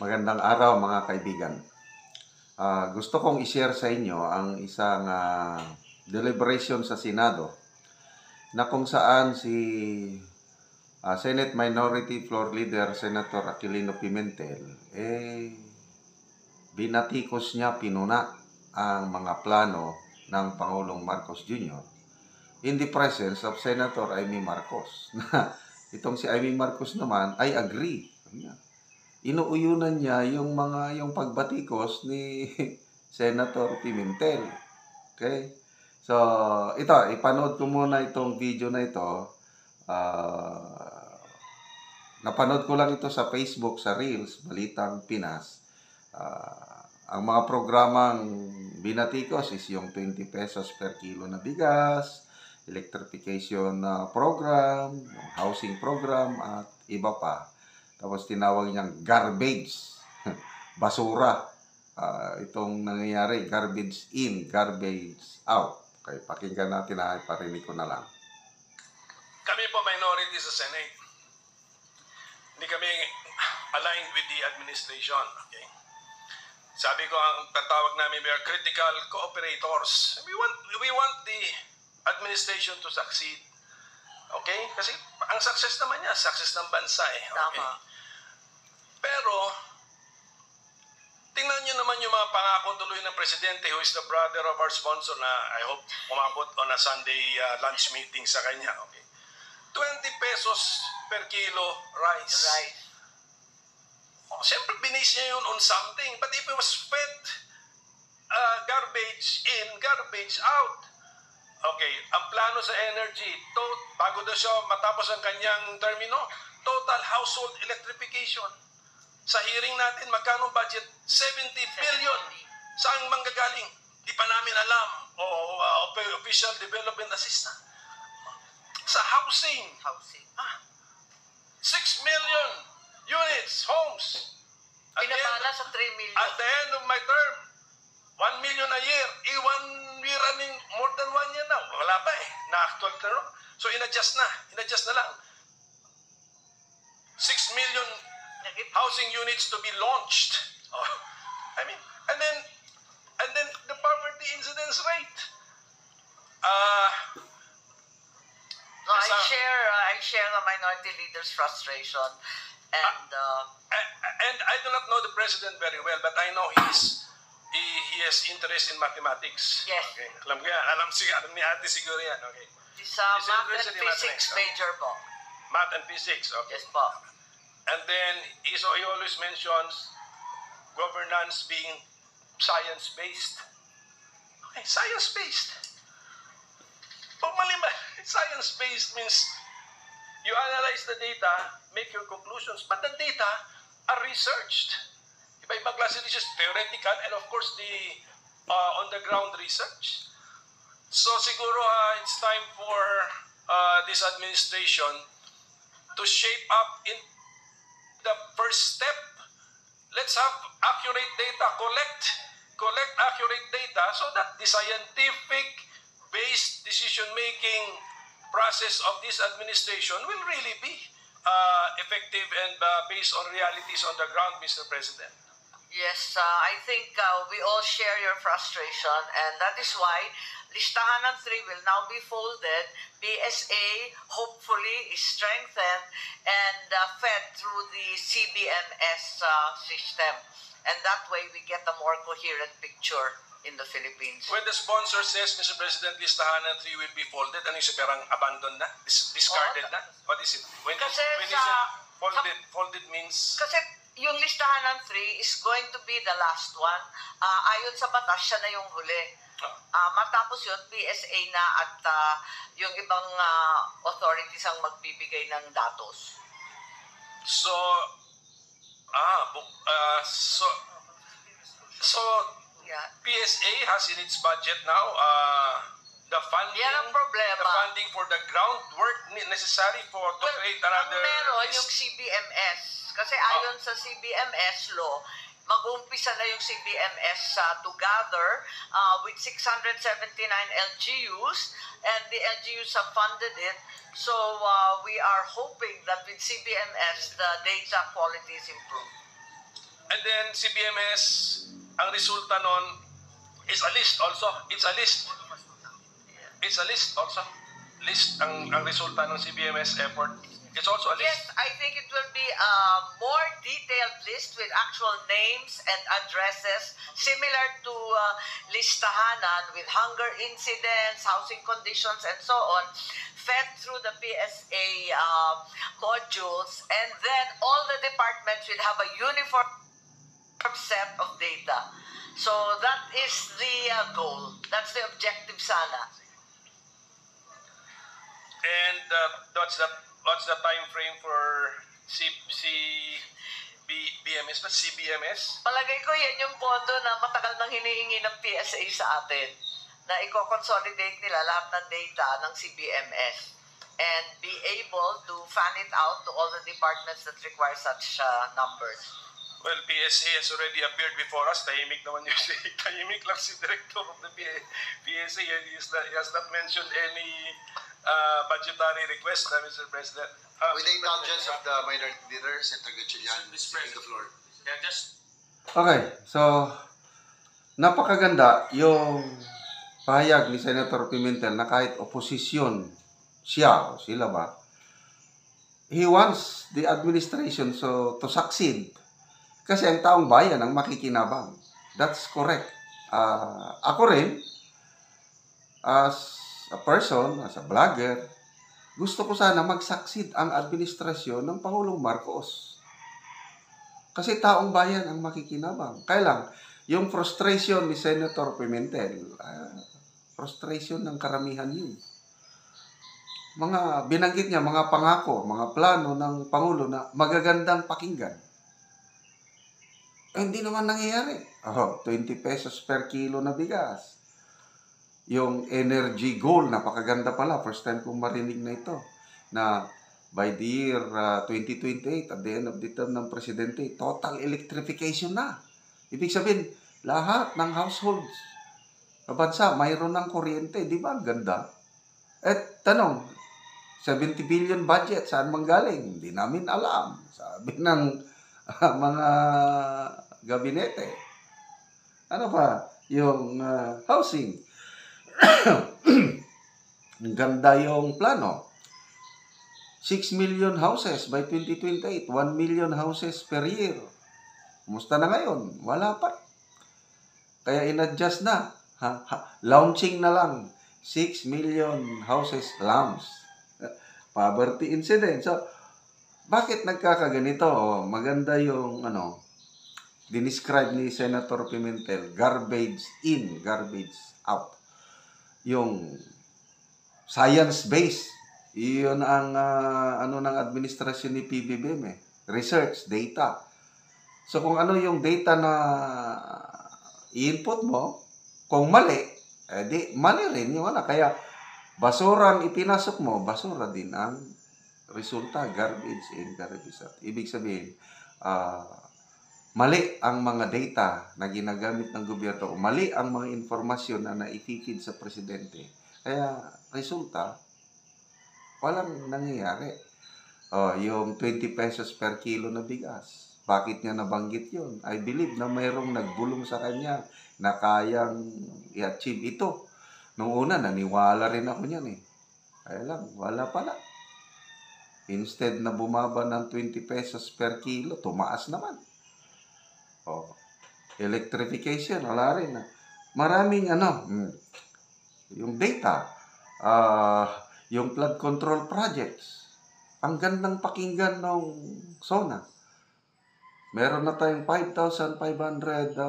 Magandang araw mga kaibigan. Gusto kong i-share sa inyo ang isang deliberation sa Senado na kung saan si Senate Minority Floor Leader Senator Aquilino Pimentel binatikos niya, pinuna ang mga plano ng Pangulong Marcos Jr. in the presence of Senator Amy Marcos. Itong si Amy Marcos naman ay agree. Inuuyunan niya yung pagbatikos ni Senator Pimentel. Okay? So, ito, ipanood ko muna itong video na ito. Napanood ko lang ito sa Facebook, sa Reels, Balitang Pinas. Ang mga programang binatikos is yung 20 pesos per kilo na bigas, electrification program, housing program, at iba pa. Tapos tinawag niyang garbage, basura. Itong nangyayari, garbage in, garbage out. Okay, pakinggan natin parinig ko na lang. Kami po minority sa Senate. Hindi kami aligned with the administration. Okay? Sabi ko, ang tatawag namin, we are critical cooperators. We want the administration to succeed. Okay? Kasi ang success naman niya, success ng bansa eh. Okay? Tama. Pero, tingnan niyo naman yung mga pangako tuloy ng Presidente who is the brother of our sponsor na I hope umabot on a Sunday lunch meeting sa kanya. Okay? 20 pesos per kilo rice. Right. Siyempre, binase niya yun on something. But if it was fed garbage in, garbage out. Okay, ang plano sa energy, bago daw siya matapos ang kanyang termino, total household electrification. Sa hearing natin, magkano budget? 70 billion. Saan manggagaling? Di pa namin alam. Official Development Assistant. Sa housing. 6 million units, homes. Pinabala sa 3 million. At the end of my term, 1 million a year. 1 year running, more than 1 year now. Wala pa eh, na-actual term. So in-adjust na lang. 6 million housing units to be launched. I mean, and then the poverty incidence rate. No, I share the minority leader's frustration, and I do not know the president very well, but I know he has interest in mathematics. Yes. Okay. Alam ni Ate siguro yan. Okay. He's math and physics major po. Math and physics. Okay. Yes po. And then he always mentions governance being science-based. Okay, science-based. Pag science-based means you analyze the data, make your conclusions, but the data are researched. Iba-ibang klase research, theoretical, and of course the on-the-ground research. So siguro it's time for this administration to shape up in the first step. Let's have accurate data, collect accurate data so that the scientific-based decision-making process of this administration will really be effective and based on realities on the ground, Mr. President. Yes, I think we all share your frustration, and that is why Listahan ng 3 will now be folded. PSA hopefully is strengthened and fed through the CBMS system. And that way we get a more coherent picture in the Philippines. When the sponsor says, Mr. President, Listahan ng 3 will be folded, ano yung perang abandoned na? Discarded na? What is it? When is it folded? Folded means? Kasi yung listahan ng 3 is going to be the last one. Ayon sa batas, siya na yung huli. Matapos yun, PSA na at yung ibang authorities ang magbibigay ng datos. So yeah. PSA has in its budget now the funding, yan ang problema. the funding for the groundwork necessary to create another. Ang meron yung CBMS. Kasi ayon sa CBMS law, mag-uumpisa na yung CBMS to gather with 679 LGUs, and the LGUs have funded it. So we are hoping that with CBMS, the data quality is improved. And then CBMS, ang resulta nun is a list also. It's a list. It's a list also. List ang resulta ng CBMS effort. It's also a list. Yes, I think it will be a more detailed list with actual names and addresses, similar to listahanan with hunger incidents, housing conditions, and so on, fed through the PSA modules, and then all the departments will have a uniform set of data. So that is the goal. That's the objective sana. And what's the time frame for BMS? But CBMS? Palagay ko yan yung pondo na matagal nang hinihingi ng PSA sa atin, na i-consolidate nila lahat ng data ng CBMS and be able to fan it out to all the departments that require such numbers. Well, PSA has already appeared before us. Tahimik naman yun. Tahimik lang si Director of the PSA. He has not mentioned any budgetary request, Mr. President. With the indulgence of the minority leader, Senator Gatchalian, taking the floor. Yeah, just Okay, so napakaganda yung pahayag ni Senator Pimentel na kahit oposisyon siya o sila ba, he wants the administration to succeed. Kasi ang taong bayan ang makikinabang. That's correct. Ako rin, as a person, as a vlogger, gusto ko sana mag-succeed ang administrasyon ng Pangulong Marcos. Kasi taong bayan ang makikinabang. Kaya lang, yung frustration ni Senator Pimentel, frustration ng karamihan yun. Mga binanggit niya, mga pangako, mga plano ng Pangulo na magagandang pakinggan. Hindi naman nangyayari. 20 pesos per kilo na bigas. Yung energy goal, napakaganda pala. First time kong marinig na ito. Na by the year 2028, at the end of the term ng Presidente, total electrification na. Ibig sabihin, lahat ng households sa bansa, mayroon ng kuryente. Di ba? Ang ganda. At tanong, 70 billion budget, saan manggaling? Hindi namin alam. Sabi ng mga gabinete. Ano pa? Yung housing. Ang ganda yung plano. 6 million houses by 2028. 1 million houses per year. Kumusta na ngayon? Wala pa. Kaya in-adjust na. Launching na lang. 6 million houses lamps. Poverty incident. So, bakit nagkakaganito? Maganda yung dinescribe ni Senator Pimentel, garbage in, garbage out. Yung science-based, yun ang ng administrasyon ni PBBM research, data. So kung ano yung data na i-input mo, kung mali, di mali rin yung Kaya basurang ipinasok mo, basura din ang resulta, garbage in, garbage out. Ibig sabihin, mali ang mga data na ginagamit ng gobyerno, mali ang mga informasyon na na-feed sa presidente. Kaya, resulta, walang nangyayari. Yung 20 pesos per kilo na bigas. Bakit niya nabanggit yun? I believe na mayroong nagbulong sa kanya na kayang i-achieve ito. Noong una, naniwala rin ako niyan Kaya lang, wala pala. Instead na bumaba ng 20 pesos per kilo, tumaas naman. Electrification, wala rin. Maraming yung data, yung flood control projects. Ang gandang pakinggan ng SONA. Meron na tayong 5,500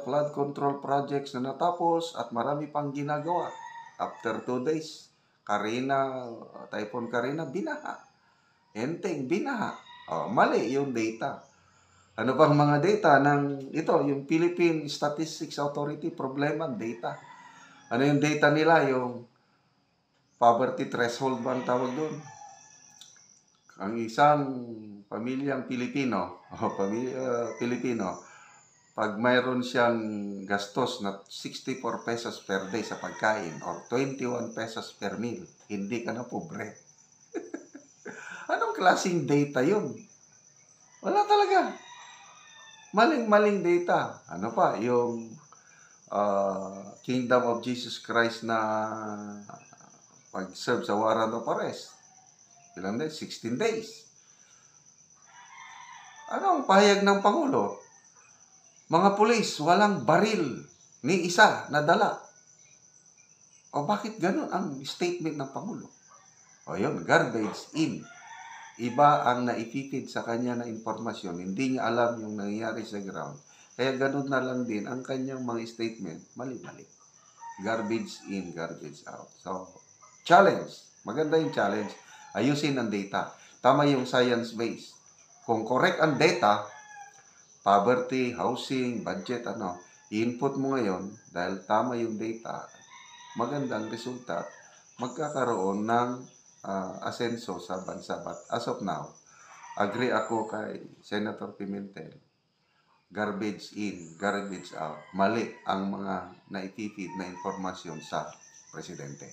flood control projects na natapos at marami pang ginagawa. After 2 days, Typhoon Karina, binaha. Enteng, binaha. Mali yung data. Ano bang mga data ng ito, yung Philippine Statistics Authority, problema, data. Ano yung data nila? Yung poverty threshold ba ang tawag doon? Ang isang pamilyang Pilipino, pag mayroon siyang gastos na 64 pesos per day sa pagkain or 21 pesos per meal, hindi ka na pobre. Anong klaseng data yun? Wala talaga. Maling-maling data. Ano pa, yung Kingdom of Jesus Christ na pag-serve sa warrant of arrest. Ilang days? 16 days. Ano ang pahayag ng Pangulo? Mga pulis, walang baril ni isa na dala. O bakit ganun ang statement ng Pangulo? O yun, garbage in. Iba ang naipipid sa kanya na impormasyon. Hindi niya alam yung nangyayari sa ground. Kaya ganun na lang din ang kanyang mga statement. Mali-mali. Garbage in, garbage out. So, challenge. Maganda yung challenge. Ayusin ang data. Tama yung science-based. Kung correct ang data, poverty, housing, budget, i-input mo ngayon, dahil tama yung data, magandang resulta, magkakaroon ng asenso sa bansa. But as of now, agree ako kay Senator Pimentel, garbage in, garbage out. Mali ang mga naitipid na informasyon sa Presidente.